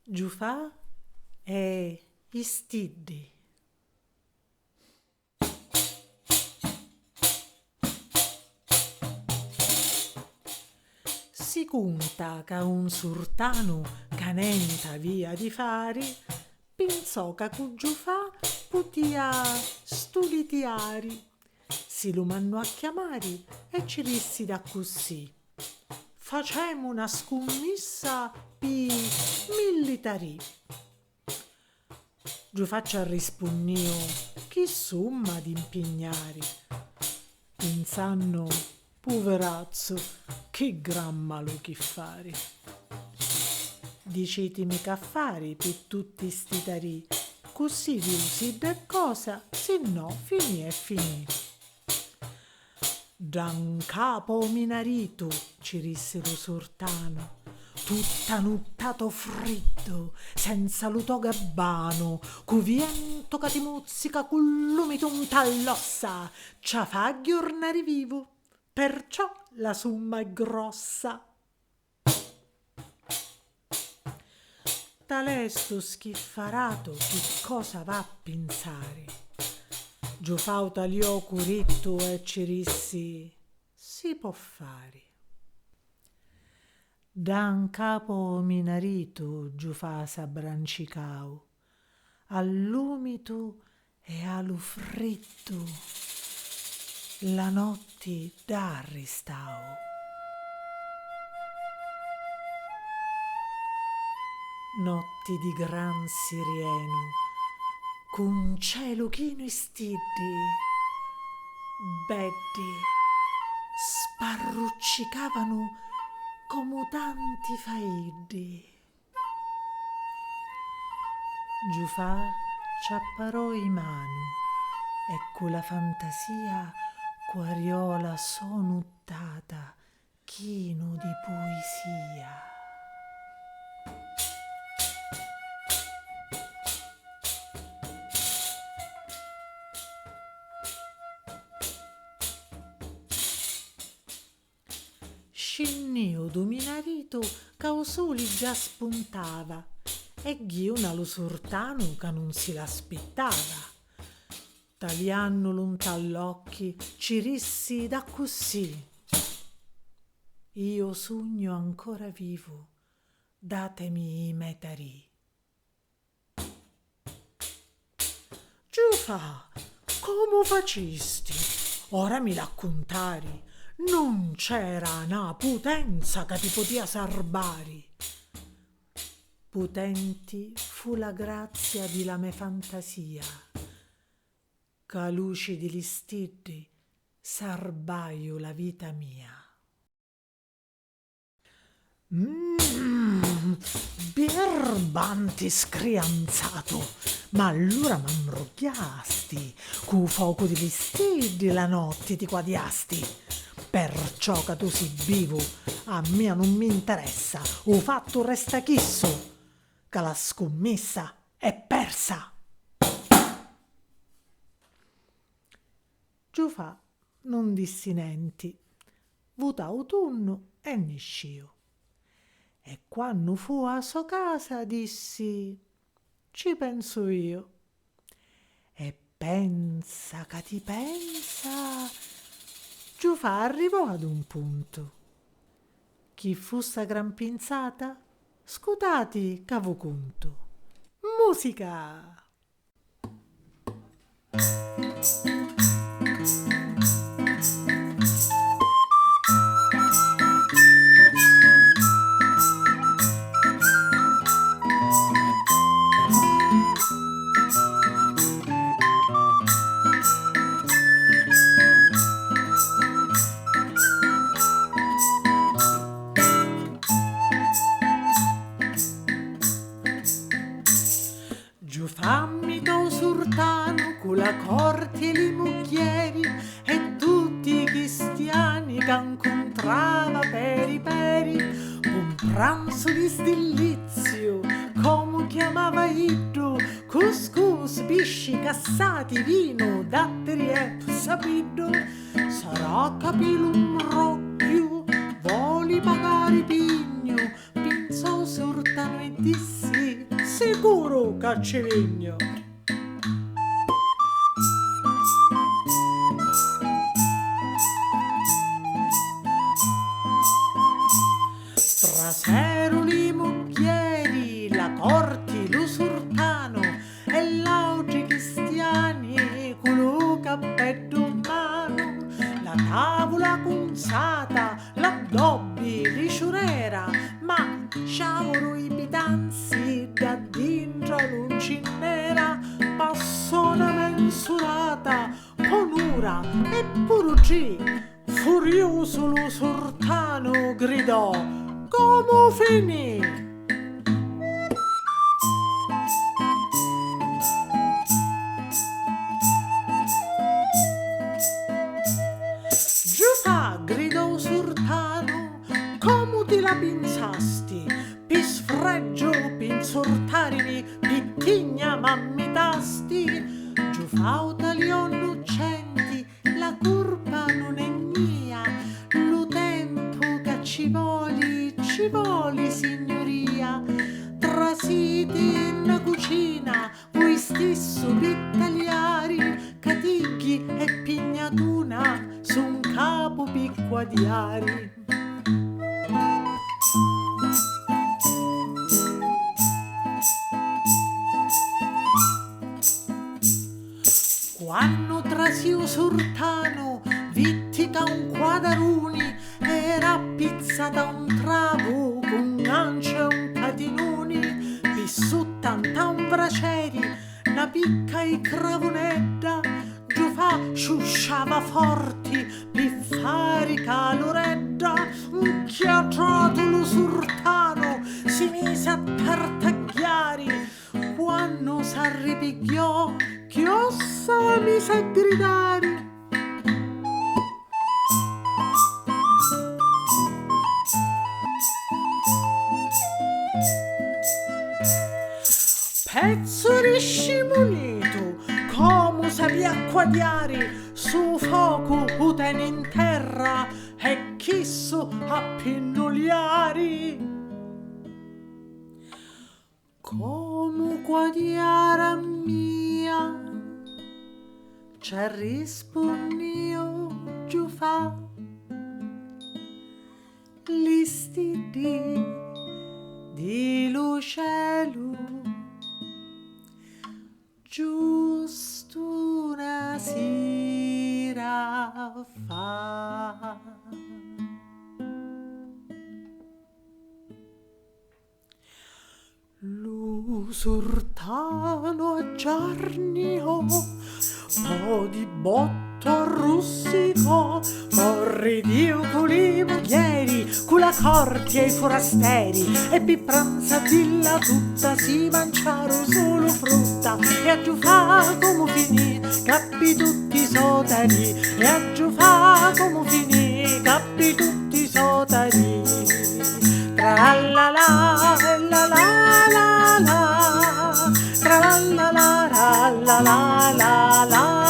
Giufà e Istiddi. Si conta che un sultano canenta via di fari pensò che con Giufà potia stulitiari. Si lo mandò a chiamare e ci disse da così: facemo una scommessa per militari. Giufà ci rispondeo: che somma di impegnare, pensando: poverazzo, che gran malo che fare. Dicetemi che affari per tutti sti tarì, così vi usi da cosa, se no finì e finì. Dan capo minarito, ci disse lo sultano, tutta nuttato freddo, senza luto gabbano, cu vento che ti mozzica, con l'umito un tall'ossa, ci fa giornare vivo, perciò la somma è grossa. Talesto schiffarato, che cosa va a pensare? Giufà tagliò curetto e ci disse: si può fare. Dan capo minarito Giufà s'abbrancicau, all'umito e allo freddo, la notte d'arrestau. Notti di gran sirieno, con cielo chino e stiddi, beddi sparruccicavano come tanti faiddi. Giufà ciapparò in mano e con la fantasia quariola sonuttata chino di poesia. Scinnio dominarito che o soli già spuntava e ghiuna lo sultano che non si l'aspettava. Tagliando lontan l'occhi ci rissi da così: io sogno ancora vivo, datemi i metari. Giufà, come facisti? Ora mi raccontari. Non c'era una potenza che ti potia sarbari. Potenti fu la grazia di la me fantasia, che a luci di listiddi sarbaio la vita mia. Birbanti scrianzato, ma allora m'ambrogliasti, cu fuoco di listiddi la notte ti quadiasti. Perciò che tu sei vivo, a me non mi interessa, o fatto resta chisso, che la scommessa è persa. Giufà non dissi nenti, vuta autunno e niscio. E quando fu a so casa dissi: ci penso io. E pensa che ti pensa, Giufà arrivò ad un punto. Chi fu sta gran pinzata? Scutati cavo conto. Musica! Giufammi do sultano con la corte e li mucchieri e tutti i cristiani che incontrava per i peri, un pranzo di stillizio, come chiamava Iddo, couscous, pisci, cassati, vino, datteri e sapiddo. Sarà capito un rocchio, voli pagare pigno, pensò sultano e dissi: sicuro che ci vigno. Trasero li mucchieri, la corti, lo sultano e l'augi cristiani, quello cappello in mano, la tavola consata, l'addobbi, l'iciurera, ma sciavolo i pitanzi, da dentro l'uncinera, passò una mensurata, ponura e purugì, furioso lo sultano gridò: come finì? Giufà, gridò sultano, come ti la pensasti? Pi sfregio, pi insortarini, pittigna mammitasti. Giufà tagliò innocenti, la curva non è mia, lo tempo che ci voli signoria. Trasiti in cucina, voi stesso pi tagliari, catigli e pignatuna, su un capo picquadiari. Quando trasio sultano vittica un quadaruni, era pizzata un travo con ance e un catinoni, vissu tanta un braceri, una picca e cravonedda, Giufà sciusciava forti, piffari caloredda, un chiatrato lo sultano si mise a tartagliare, quando s'arripigliò chiossa mise a gridare. Pezzo di scimunito, come sapi acquadiare, su fuoco utene in terra e chisso a pinnoliari. Come quadiara mia, ci rispondio Giufà, l'istidi di lo cielo, giusto una sera fa. Lo sultano aggiarniò, po' di botto arrossicò, poi ridiò con i muglieri, con la corti e i forasteri, e pi pranzatilla tutta si mangiaro solo frutta, e a Giufà come finì, cappi tutti i sotari, e a Giufà come finì, cappi tutti i sotari. Tra la la la la la la, tra la la la la la la la.